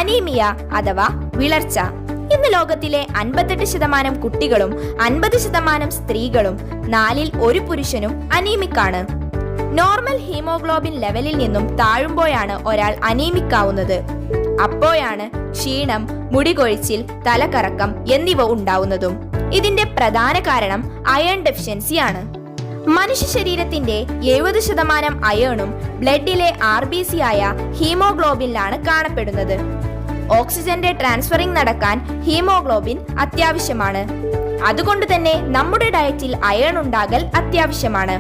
Anaemia അഥവാ വിളർച്ച. ഇന്ന് ലോകത്തിലെ 58% കുട്ടികളും 50% സ്ത്രീകളും 4-ൽ 1 പുരുഷനും അനീമിക്കാണ്. നോർമൽ ഹീമോഗ്ലോബിൻ ലെവലിൽ നിന്നും താഴുമ്പോഴാണ് ഒരാൾ അനീമിക് ആവുന്നത്. അപ്പോഴാണ് ക്ഷീണം, മുടികൊഴിച്ചിൽ, തലകറക്കം എന്നിവ ഉണ്ടാവുന്നതും. ഇതിന്റെ പ്രധാന കാരണം അയൺ ഡെഫിഷ്യൻസി ആണ്. മനുഷ്യ ശരീരത്തിന്റെ 70% അയേണും ബ്ലഡിലെ RBC ആയ ഹീമോഗ്ലോബിനിലാണ് കാണപ്പെടുന്നത്. ഓക്സിജന്റെ ട്രാൻസ്ഫറിംഗ് നടക്കാൻ ഹീമോഗ്ലോബിൻ അത്യാവശ്യമാണ്. അതുകൊണ്ട് തന്നെ നമ്മുടെ ഡയറ്റിൽ അയേൺ ഉണ്ടാകൽ അത്യാവശ്യമാണ്.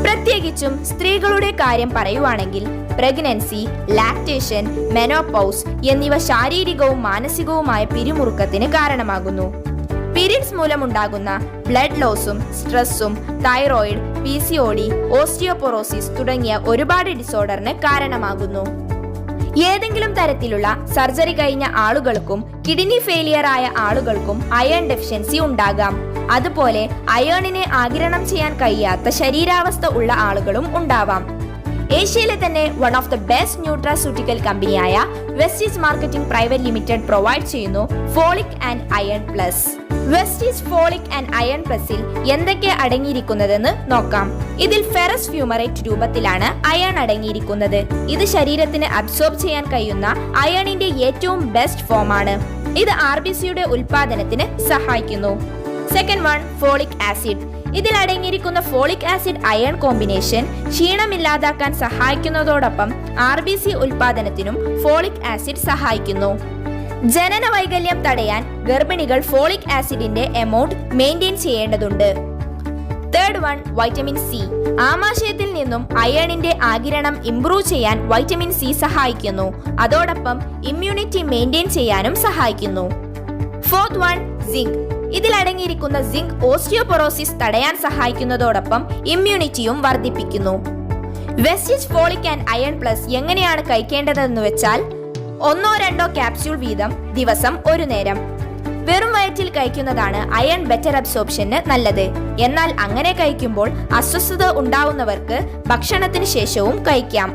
പ്രത്യേകിച്ചും സ്ത്രീകളുടെ കാര്യം പറയുവാണെങ്കിൽ പ്രഗ്നൻസി, ലാക്ടേഷൻ, മെനോപൗസ് എന്നിവ ശാരീരികവും മാനസികവുമായ പിരിമുറുക്കത്തിന് കാരണമാകുന്നു. പീരിയഡ്സ് മൂലമുണ്ടാകുന്ന ബ്ലഡ് ലോസും സ്ട്രെസ്സും തൈറോയിഡ്, PCOD, ഓസ്റ്റിയോപൊറോസിസ് തുടങ്ങിയ ഒരുപാട് ഡിസോർഡറിന് കാരണമാകുന്നു. ഏതെങ്കിലും തരത്തിലുള്ള സർജറി കഴിഞ്ഞ ആളുകൾക്കും കിഡ്നി ഫെയിലിയർ ആയ ആളുകൾക്കും അയൺ ഡെഫിഷ്യൻസി ഉണ്ടാകാം. അതുപോലെ അയേണിനെ ആഗിരണം ചെയ്യാൻ കഴിയാത്ത ശരീരാവസ്ഥ ഉള്ള ആളുകളും ഉണ്ടാവാം. ഏഷ്യയിലെ തന്നെ one of the best nutraceutical കമ്പനിയായ Vestige marketing private limited provide ചെയ്യുന്നു folic and iron plus. Vestige folic and iron പ്ലസിൽ എന്തൊക്കെ അടങ്ങിയിരിക്കുന്നതെന്ന് നോക്കാം. ഇതിൽ ഫെറസ് ഫ്യൂമറേറ്റ് രൂപത്തിലാണ് അയൺ അടങ്ങിയിരിക്കുന്നത്. ഇത് ശരീരത്തിന് അബ്സോർബ് ചെയ്യാൻ കഴിയുന്ന അയണിന്റെ ഏറ്റവും ബെസ്റ്റ് ഫോം ആണ്. ഇത് RBCയുടെ ഉൽപാദനത്തിന് സഹായിക്കുന്നു. Second one, folic acid. ഇതിൽ അടങ്ങിയിരിക്കുന്ന ഫോളിക് ആസിഡ് അയൺ കോമ്പിനേഷൻ ക്ഷീണമില്ലാതാക്കാൻ സഹായിക്കുന്നതോടൊപ്പം RBC ഉൽപാദനത്തിനും ഫോളിക് ആസിഡ് സഹായിക്കുന്നു. ജനന വൈകല്യം തടയാൻ ഗർഭിണികൾ ഫോളിക് ആസിഡിന്റെ എമൗണ്ട് മെയിൻറ്റെയിൻ ചെയ്യേണ്ടതുണ്ട്. Third one, vitamin C. ആമാശയത്തിൽ നിന്നും അയണിന്റെ ആഗിരണം ഇംപ്രൂവ് ചെയ്യാൻ വൈറ്റമിൻ സി സഹായിക്കുന്നു. അതോടൊപ്പം ഇമ്മ്യൂണിറ്റി മെയിൻറ്റെയിൻ ചെയ്യാനും സഹായിക്കുന്നു. Fourth one, zinc. ഇതിൽ അടങ്ങിയിരിക്കുന്ന സിങ്ക് ഓസ്റ്റിയോപൊറോസിസ് തടയാൻ സഹായിക്കുന്നതോടൊപ്പം ഇമ്മ്യൂണിറ്റിയും വർദ്ധിപ്പിക്കുന്നു. Vestige folic and iron plus എങ്ങനെയാണ് കഴിക്കേണ്ടതെന്ന് വെച്ചാൽ 1-2 ക്യാപ്സ്യൂൾ വീതം ദിവസം 1 നേരം. വെറും വയറ്റിൽ കഴിക്കുന്നതാണ് അയൺ ബെറ്റർ അബ്സോർപ്ഷന് നല്ലത്. എന്നാൽ അങ്ങനെ കഴിക്കുമ്പോൾ അസ്വസ്ഥത ഉണ്ടാവുന്നവർക്ക് ഭക്ഷണത്തിന് ശേഷവും കഴിക്കാം.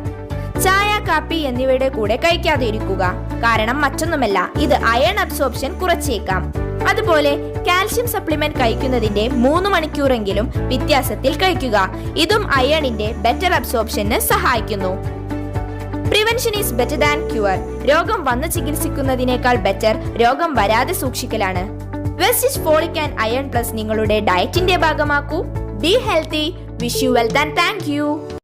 ചായ, കാപ്പി എന്നിവയുടെ കൂടെ കഴിക്കാതെ ഇരിക്കുക. കാരണം മറ്റൊന്നുമല്ല, ഇത് അയൺ അബ്സോർപ്ഷൻ കുറച്ചേക്കാം. അതുപോലെ കാൽഷ്യം സപ്ലിമെന്റ് കഴിക്കുന്നതിന്റെ 3 മണിക്കൂറെങ്കിലും വ്യത്യാസത്തിൽ കഴിക്കുക. ഇതും അയണിന്റെ ബെറ്റർ അബ്സോർപ്ഷന് സഹായിക്കുന്നു. Prevention is better than cure. രോഗം വന്ന് ചികിത്സിക്കുന്നതിനേക്കാൾ ബെറ്റർ രോഗം വരാതെ സൂക്ഷിക്കലാണ്. Vestige folic and iron plus നിങ്ങളുടെ ഡയറ്റിന്റെ ഭാഗമാക്കൂ. Be healthy. Wish you wealth and thank U.